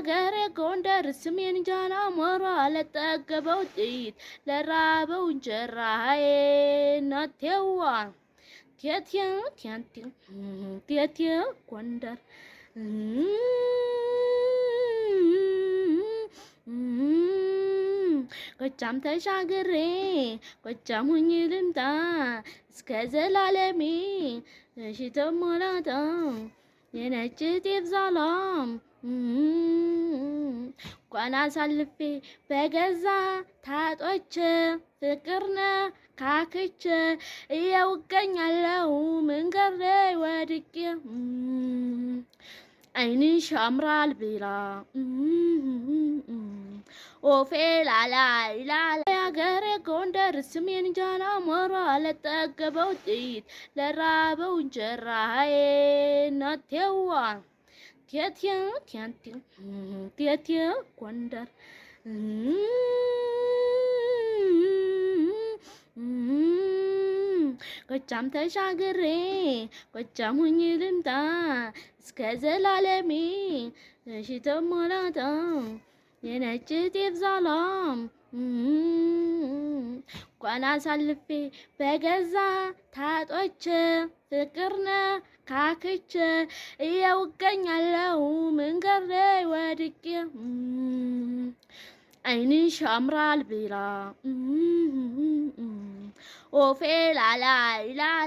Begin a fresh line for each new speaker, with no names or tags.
ያገሬ ጎንደር ስሜን ጃና ሞራ ለጠገበው ጥይት ለራበው እንጀራዬ ናቴዋ ቴቴ ጎንደር ጎጃም ተሻግሬ ጎጃም ሁኜ ልምጣ እስከ ዘላለሜ እሺ ተሞላታ የነጭ ጤፍ ዛላም እንኳን አሳልፌ በገዛ ታጦቼ ፍቅርነ ካክቼ እየውገኛለው መንገድ ላይ ወድቄ አይንሽ ያምራል ብላ ኦፌ ላላ ይላል ያገሬ ጎንደር ስሜን ጃና ሞራ ለጠገበው ጥይት ለራበው እንጀራዬ ናቴዋ ቴቴ ጎንደር ጎጃም ተሻግሬ ጎጃም ሁኜ ልምጣ እስከ ዘላለሜ እሺ ተሞላታ የነጭ ጤፍ ዛላም እንኳን አሳልፌ በገዛ ታጦቼ ፍቅርነ ካክቼ እየውገኛለው መንገድ ላይ ወድቄ አይንሽ ያምራል ብላ ኦፌ ላላ ይላል